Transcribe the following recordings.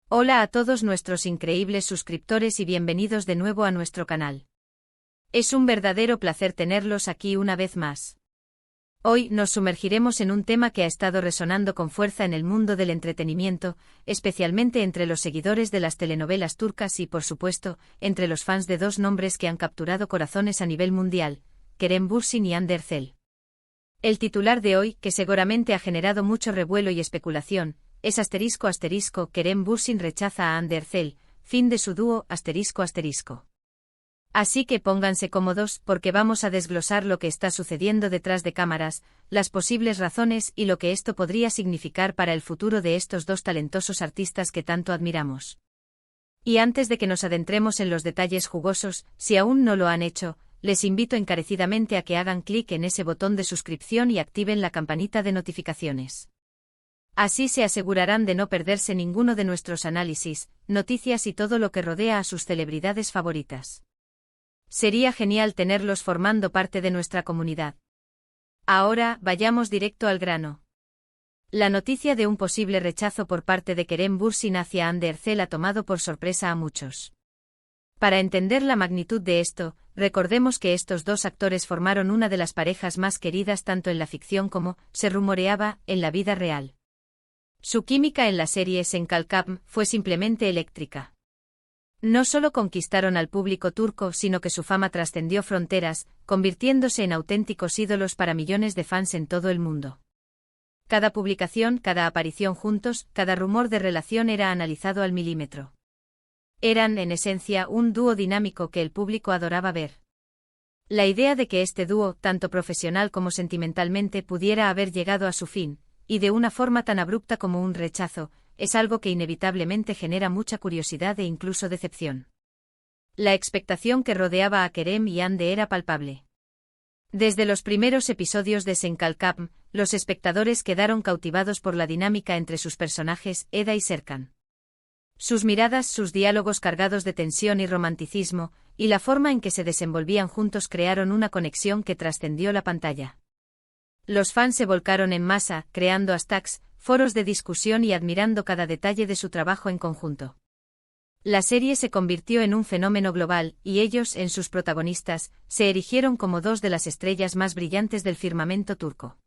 Hola a todos nuestros increíbles suscriptores y bienvenidos de nuevo a nuestro canal. Es un verdadero placer tenerlos aquí una vez más. Hoy nos sumergiremos en un tema que ha estado resonando con fuerza en el mundo del entretenimiento, especialmente entre los seguidores de las telenovelas turcas y, por supuesto, entre los fans de dos nombres que han capturado corazones a nivel mundial, Kerem Bürsin y Hande Erçel. El titular de hoy, que seguramente ha generado mucho revuelo y especulación, es ***, Kerem Bürsin rechaza a Hande Erçel, fin de su dúo ***. Así que pónganse cómodos porque vamos a desglosar lo que está sucediendo detrás de cámaras, las posibles razones y lo que esto podría significar para el futuro de estos dos talentosos artistas que tanto admiramos. Y antes de que nos adentremos en los detalles jugosos, si aún no lo han hecho, les invito encarecidamente a que hagan clic en ese botón de suscripción y activen la campanita de notificaciones. Así se asegurarán de no perderse ninguno de nuestros análisis, noticias y todo lo que rodea a sus celebridades favoritas. Sería genial tenerlos formando parte de nuestra comunidad. Ahora, vayamos directo al grano. La noticia de un posible rechazo por parte de Kerem Bürsin hacia Hande Erçel ha tomado por sorpresa a muchos. Para entender la magnitud de esto, recordemos que estos dos actores formaron una de las parejas más queridas tanto en la ficción como, se rumoreaba, en la vida real. Su química en la serie Senkalkam fue simplemente eléctrica. No solo conquistaron al público turco, sino que su fama trascendió fronteras, convirtiéndose en auténticos ídolos para millones de fans en todo el mundo. Cada publicación, cada aparición juntos, cada rumor de relación era analizado al milímetro. Eran, en esencia, un dúo dinámico que el público adoraba ver. La idea de que este dúo, tanto profesional como sentimentalmente, pudiera haber llegado a su fin, y de una forma tan abrupta como un rechazo, es algo que inevitablemente genera mucha curiosidad e incluso decepción. La expectación que rodeaba a Kerem y Hande era palpable. Desde los primeros episodios de Senkalkam, los espectadores quedaron cautivados por la dinámica entre sus personajes, Eda y Serkan. Sus miradas, sus diálogos cargados de tensión y romanticismo, y la forma en que se desenvolvían juntos crearon una conexión que trascendió la pantalla. Los fans se volcaron en masa, creando hashtags, foros de discusión y admirando cada detalle de su trabajo en conjunto. La serie se convirtió en un fenómeno global, y ellos, en sus protagonistas, se erigieron como dos de las estrellas más brillantes del firmamento turco.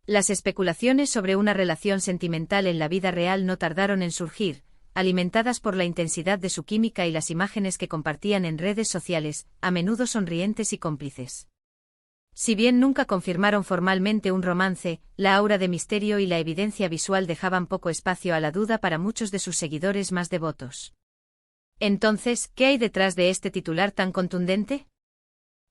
Las especulaciones sobre una relación sentimental en la vida real no tardaron en surgir, alimentadas por la intensidad de su química y las imágenes que compartían en redes sociales, a menudo sonrientes y cómplices. Si bien nunca confirmaron formalmente un romance, la aura de misterio y la evidencia visual dejaban poco espacio a la duda para muchos de sus seguidores más devotos. Entonces, ¿qué hay detrás de este titular tan contundente?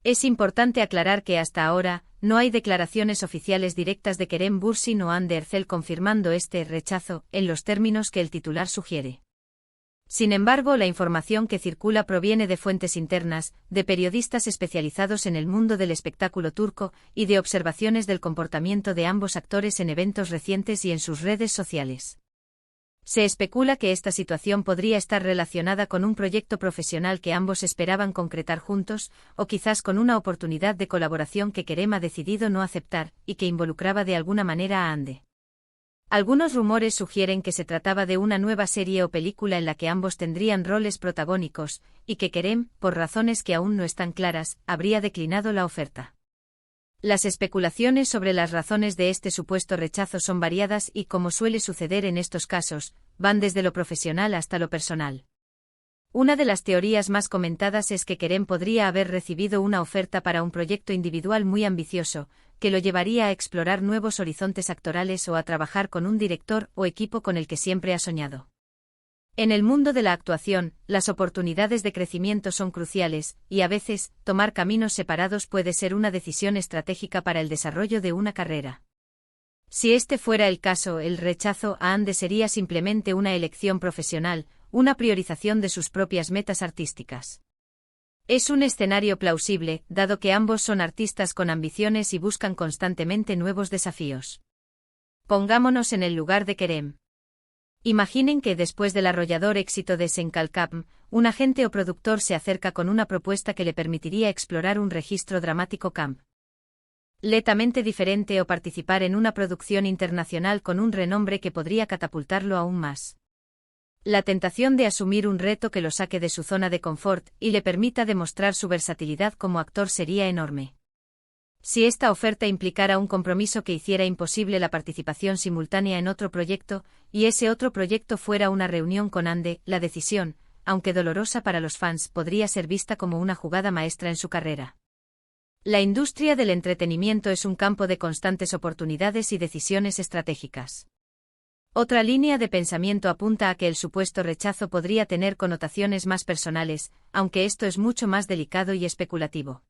Es importante aclarar que hasta ahora, no hay declaraciones oficiales directas de Kerem Bürsin o Hande Erçel confirmando este rechazo, en los términos que el titular sugiere. Sin embargo, la información que circula proviene de fuentes internas, de periodistas especializados en el mundo del espectáculo turco, y de observaciones del comportamiento de ambos actores en eventos recientes y en sus redes sociales. Se especula que esta situación podría estar relacionada con un proyecto profesional que ambos esperaban concretar juntos, o quizás con una oportunidad de colaboración que Kerem ha decidido no aceptar, y que involucraba de alguna manera a Hande. Algunos rumores sugieren que se trataba de una nueva serie o película en la que ambos tendrían roles protagónicos, y que Kerem, por razones que aún no están claras, habría declinado la oferta. Las especulaciones sobre las razones de este supuesto rechazo son variadas y, como suele suceder en estos casos, van desde lo profesional hasta lo personal. Una de las teorías más comentadas es que Kerem podría haber recibido una oferta para un proyecto individual muy ambicioso, que lo llevaría a explorar nuevos horizontes actorales o a trabajar con un director o equipo con el que siempre ha soñado. En el mundo de la actuación, las oportunidades de crecimiento son cruciales, y a veces, tomar caminos separados puede ser una decisión estratégica para el desarrollo de una carrera. Si este fuera el caso, el rechazo a Hande sería simplemente una elección profesional, una priorización de sus propias metas artísticas. Es un escenario plausible, dado que ambos son artistas con ambiciones y buscan constantemente nuevos desafíos. Pongámonos en el lugar de Kerem. Imaginen que después del arrollador éxito de Senkalkam, un agente o productor se acerca con una propuesta que le permitiría explorar un registro dramático completamente diferente o participar en una producción internacional con un renombre que podría catapultarlo aún más. La tentación de asumir un reto que lo saque de su zona de confort y le permita demostrar su versatilidad como actor sería enorme. Si esta oferta implicara un compromiso que hiciera imposible la participación simultánea en otro proyecto, y ese otro proyecto fuera una reunión con Ande, la decisión, aunque dolorosa para los fans, podría ser vista como una jugada maestra en su carrera. La industria del entretenimiento es un campo de constantes oportunidades y decisiones estratégicas. Otra línea de pensamiento apunta a que el supuesto rechazo podría tener connotaciones más personales, aunque esto es mucho más delicado y especulativo.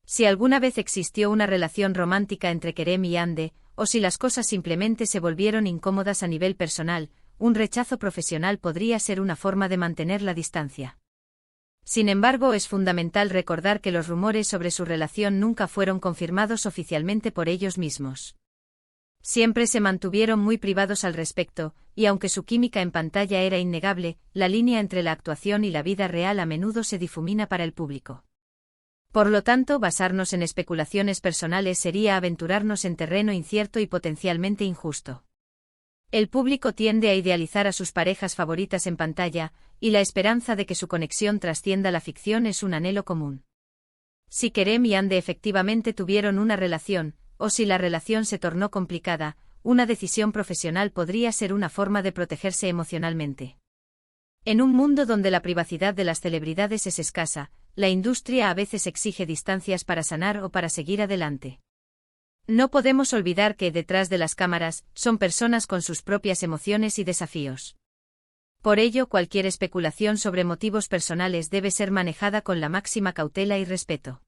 Si alguna vez existió una relación romántica entre Kerem y Ande, o si las cosas simplemente se volvieron incómodas a nivel personal, un rechazo profesional podría ser una forma de mantener la distancia. Sin embargo, es fundamental recordar que los rumores sobre su relación nunca fueron confirmados oficialmente por ellos mismos. Siempre se mantuvieron muy privados al respecto, y aunque su química en pantalla era innegable, la línea entre la actuación y la vida real a menudo se difumina para el público. Por lo tanto, basarnos en especulaciones personales sería aventurarnos en terreno incierto y potencialmente injusto. El público tiende a idealizar a sus parejas favoritas en pantalla, y la esperanza de que su conexión trascienda la ficción es un anhelo común. Si Kerem y Ande efectivamente tuvieron una relación, o si la relación se tornó complicada, una decisión profesional podría ser una forma de protegerse emocionalmente. En un mundo donde la privacidad de las celebridades es escasa, la industria a veces exige distancias para sanar o para seguir adelante. No podemos olvidar que, detrás de las cámaras, son personas con sus propias emociones y desafíos. Por ello, cualquier especulación sobre motivos personales debe ser manejada con la máxima cautela y respeto.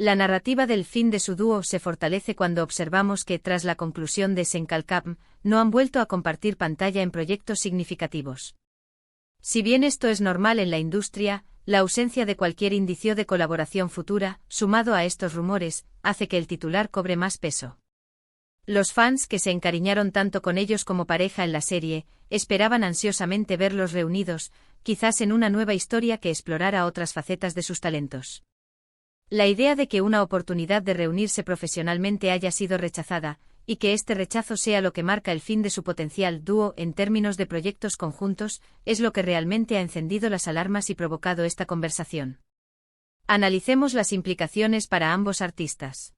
La narrativa del fin de su dúo se fortalece cuando observamos que, tras la conclusión de Senkalkam, no han vuelto a compartir pantalla en proyectos significativos. Si bien esto es normal en la industria, la ausencia de cualquier indicio de colaboración futura, sumado a estos rumores, hace que el titular cobre más peso. Los fans que se encariñaron tanto con ellos como pareja en la serie, esperaban ansiosamente verlos reunidos, quizás en una nueva historia que explorara otras facetas de sus talentos. La idea de que una oportunidad de reunirse profesionalmente haya sido rechazada, y que este rechazo sea lo que marca el fin de su potencial dúo en términos de proyectos conjuntos, es lo que realmente ha encendido las alarmas y provocado esta conversación. Analicemos las implicaciones para ambos artistas.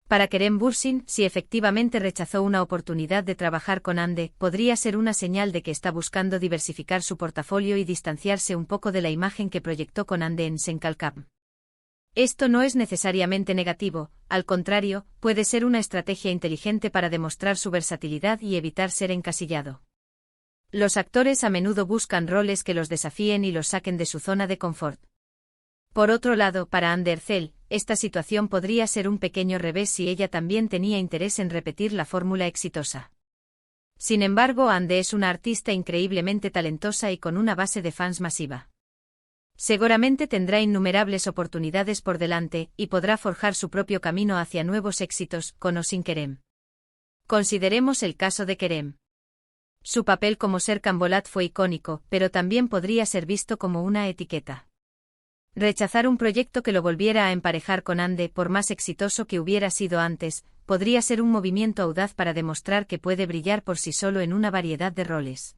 Para Kerem Bürsin, si efectivamente rechazó una oportunidad de trabajar con Ande, podría ser una señal de que está buscando diversificar su portafolio y distanciarse un poco de la imagen que proyectó con Ande en Senkalkam. Esto no es necesariamente negativo, al contrario, puede ser una estrategia inteligente para demostrar su versatilidad y evitar ser encasillado. Los actores a menudo buscan roles que los desafíen y los saquen de su zona de confort. Por otro lado, para Ande Erçel, esta situación podría ser un pequeño revés si ella también tenía interés en repetir la fórmula exitosa. Sin embargo, Ande es una artista increíblemente talentosa y con una base de fans masiva. Seguramente tendrá innumerables oportunidades por delante y podrá forjar su propio camino hacia nuevos éxitos, con o sin Kerem. Consideremos el caso de Kerem. Su papel como Serkan Bolat fue icónico, pero también podría ser visto como una etiqueta. Rechazar un proyecto que lo volviera a emparejar con Ande, por más exitoso que hubiera sido antes, podría ser un movimiento audaz para demostrar que puede brillar por sí solo en una variedad de roles.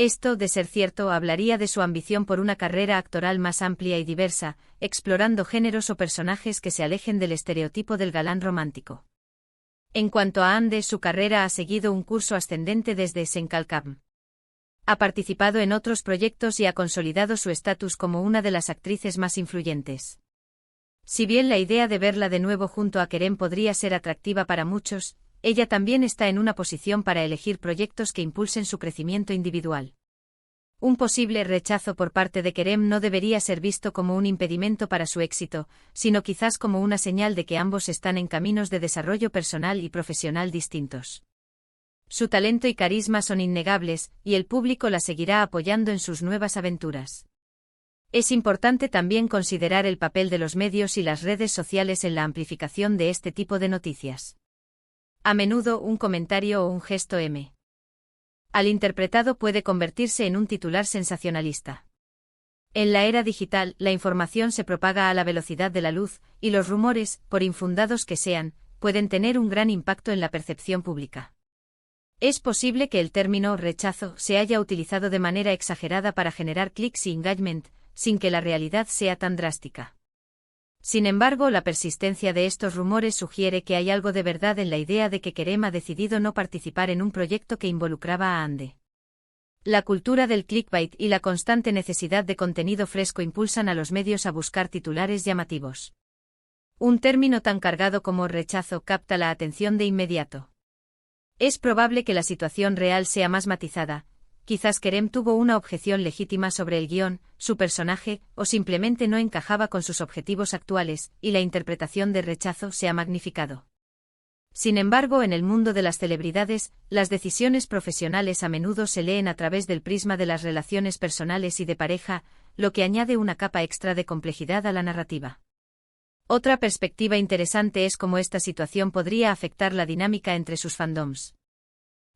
Esto, de ser cierto, hablaría de su ambición por una carrera actoral más amplia y diversa, explorando géneros o personajes que se alejen del estereotipo del galán romántico. En cuanto a Ande, su carrera ha seguido un curso ascendente desde Senkalkam. Ha participado en otros proyectos y ha consolidado su estatus como una de las actrices más influyentes. Si bien la idea de verla de nuevo junto a Kerem podría ser atractiva para muchos, ella también está en una posición para elegir proyectos que impulsen su crecimiento individual. Un posible rechazo por parte de Kerem no debería ser visto como un impedimento para su éxito, sino quizás como una señal de que ambos están en caminos de desarrollo personal y profesional distintos. Su talento y carisma son innegables, y el público la seguirá apoyando en sus nuevas aventuras. Es importante también considerar el papel de los medios y las redes sociales en la amplificación de este tipo de noticias. A menudo un comentario o un gesto mal interpretado puede convertirse en un titular sensacionalista. En la era digital, la información se propaga a la velocidad de la luz, y los rumores, por infundados que sean, pueden tener un gran impacto en la percepción pública. Es posible que el término rechazo se haya utilizado de manera exagerada para generar clics y engagement, sin que la realidad sea tan drástica. Sin embargo, la persistencia de estos rumores sugiere que hay algo de verdad en la idea de que Kerem ha decidido no participar en un proyecto que involucraba a Ande. La cultura del clickbait y la constante necesidad de contenido fresco impulsan a los medios a buscar titulares llamativos. Un término tan cargado como rechazo capta la atención de inmediato. Es probable que la situación real sea más matizada. Quizás Kerem tuvo una objeción legítima sobre el guión, su personaje, o simplemente no encajaba con sus objetivos actuales, y la interpretación de rechazo se ha magnificado. Sin embargo, en el mundo de las celebridades, las decisiones profesionales a menudo se leen a través del prisma de las relaciones personales y de pareja, lo que añade una capa extra de complejidad a la narrativa. Otra perspectiva interesante es cómo esta situación podría afectar la dinámica entre sus fandoms.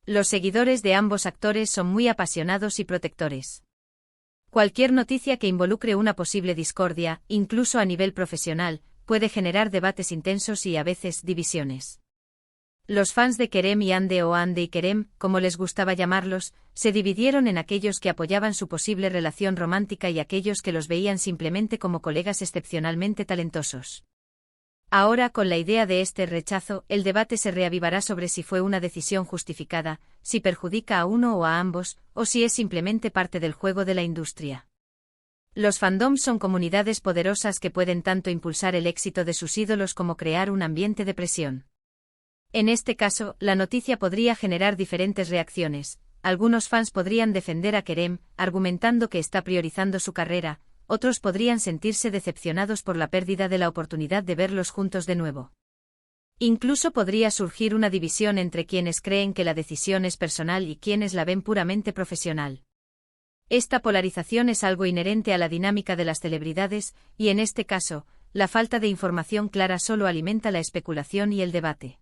Los seguidores de ambos actores son muy apasionados y protectores. Cualquier noticia que involucre una posible discordia, incluso a nivel profesional, puede generar debates intensos y a veces divisiones. Los fans de Kerem y Ande o Ande y Kerem, como les gustaba llamarlos, se dividieron en aquellos que apoyaban su posible relación romántica y aquellos que los veían simplemente como colegas excepcionalmente talentosos. Ahora, con la idea de este rechazo, el debate se reavivará sobre si fue una decisión justificada, si perjudica a uno o a ambos, o si es simplemente parte del juego de la industria. Los fandoms son comunidades poderosas que pueden tanto impulsar el éxito de sus ídolos como crear un ambiente de presión. En este caso, la noticia podría generar diferentes reacciones. Algunos fans podrían defender a Kerem, argumentando que está priorizando su carrera. Otros podrían sentirse decepcionados por la pérdida de la oportunidad de verlos juntos de nuevo. Incluso podría surgir una división entre quienes creen que la decisión es personal y quienes la ven puramente profesional. Esta polarización es algo inherente a la dinámica de las celebridades, y en este caso, la falta de información clara solo alimenta la especulación y el debate.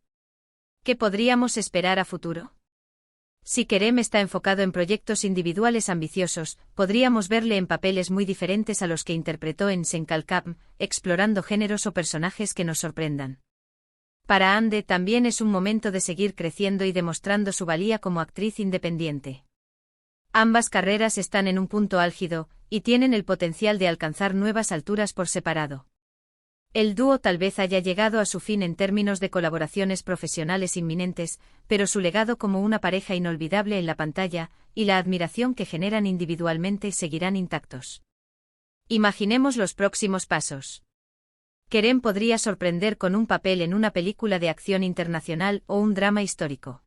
¿Qué podríamos esperar a futuro? Si Kerem está enfocado en proyectos individuales ambiciosos, podríamos verle en papeles muy diferentes a los que interpretó en Senkalkam, explorando géneros o personajes que nos sorprendan. Para Ande también es un momento de seguir creciendo y demostrando su valía como actriz independiente. Ambas carreras están en un punto álgido, y tienen el potencial de alcanzar nuevas alturas por separado. El dúo tal vez haya llegado a su fin en términos de colaboraciones profesionales inminentes, pero su legado como una pareja inolvidable en la pantalla, y la admiración que generan individualmente seguirán intactos. Imaginemos los próximos pasos. Kerem podría sorprender con un papel en una película de acción internacional o un drama histórico.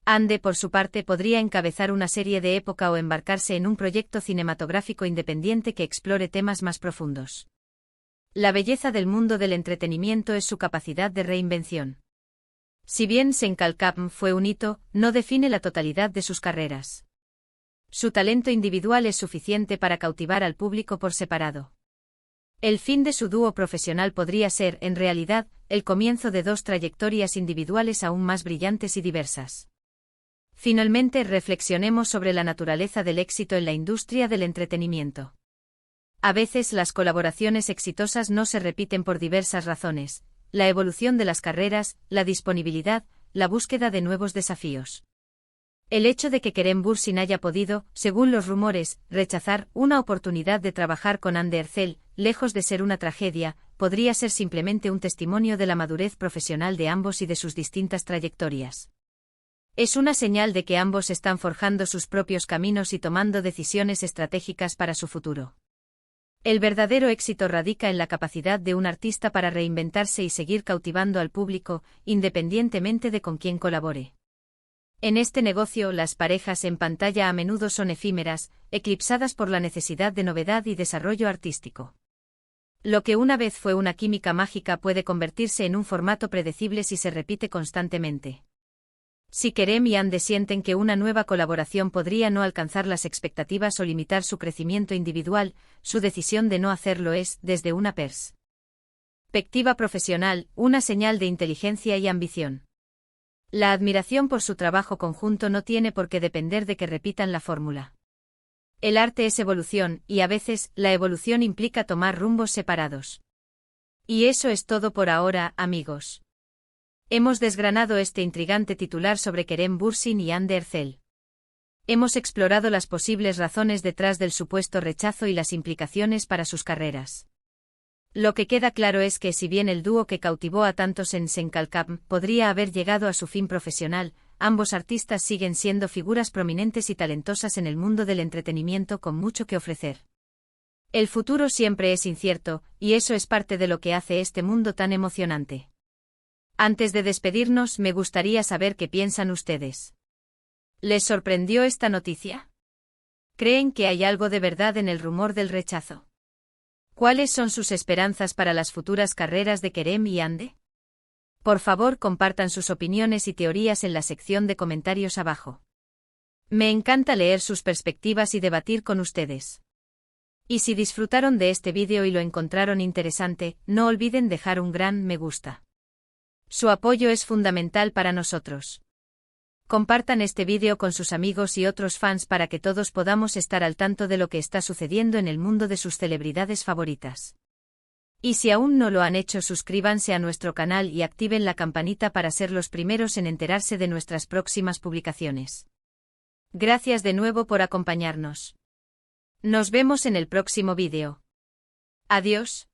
Ande, por su parte, podría encabezar una serie de época o embarcarse en un proyecto cinematográfico independiente que explore temas más profundos. La belleza del mundo del entretenimiento es su capacidad de reinvención. Si bien Senkalkam fue un hito, no define la totalidad de sus carreras. Su talento individual es suficiente para cautivar al público por separado. El fin de su dúo profesional podría ser, en realidad, el comienzo de dos trayectorias individuales aún más brillantes y diversas. Finalmente, reflexionemos sobre la naturaleza del éxito en la industria del entretenimiento. A veces las colaboraciones exitosas no se repiten por diversas razones: la evolución de las carreras, la disponibilidad, la búsqueda de nuevos desafíos. El hecho de que Kerem Bürsin haya podido, según los rumores, rechazar una oportunidad de trabajar con Hande Erçel, lejos de ser una tragedia, podría ser simplemente un testimonio de la madurez profesional de ambos y de sus distintas trayectorias. Es una señal de que ambos están forjando sus propios caminos y tomando decisiones estratégicas para su futuro. El verdadero éxito radica en la capacidad de un artista para reinventarse y seguir cautivando al público, independientemente de con quién colabore. En este negocio, las parejas en pantalla a menudo son efímeras, eclipsadas por la necesidad de novedad y desarrollo artístico. Lo que una vez fue una química mágica puede convertirse en un formato predecible si se repite constantemente. Si Kerem y Hande sienten que una nueva colaboración podría no alcanzar las expectativas o limitar su crecimiento individual, su decisión de no hacerlo es, desde una perspectiva profesional, una señal de inteligencia y ambición. La admiración por su trabajo conjunto no tiene por qué depender de que repitan la fórmula. El arte es evolución, y a veces, la evolución implica tomar rumbos separados. Y eso es todo por ahora, amigos. Hemos desgranado este intrigante titular sobre Kerem Bürsin y Hande Erçel. Hemos explorado las posibles razones detrás del supuesto rechazo y las implicaciones para sus carreras. Lo que queda claro es que si bien el dúo que cautivó a tantos en Senkalkam podría haber llegado a su fin profesional, ambos artistas siguen siendo figuras prominentes y talentosas en el mundo del entretenimiento con mucho que ofrecer. El futuro siempre es incierto, y eso es parte de lo que hace este mundo tan emocionante. Antes de despedirnos, me gustaría saber qué piensan ustedes. ¿Les sorprendió esta noticia? ¿Creen que hay algo de verdad en el rumor del rechazo? ¿Cuáles son sus esperanzas para las futuras carreras de Kerem y Hande? Por favor, compartan sus opiniones y teorías en la sección de comentarios abajo. Me encanta leer sus perspectivas y debatir con ustedes. Y si disfrutaron de este vídeo y lo encontraron interesante, no olviden dejar un gran me gusta. Su apoyo es fundamental para nosotros. Compartan este vídeo con sus amigos y otros fans para que todos podamos estar al tanto de lo que está sucediendo en el mundo de sus celebridades favoritas. Y si aún no lo han hecho, suscríbanse a nuestro canal y activen la campanita para ser los primeros en enterarse de nuestras próximas publicaciones. Gracias de nuevo por acompañarnos. Nos vemos en el próximo vídeo. Adiós.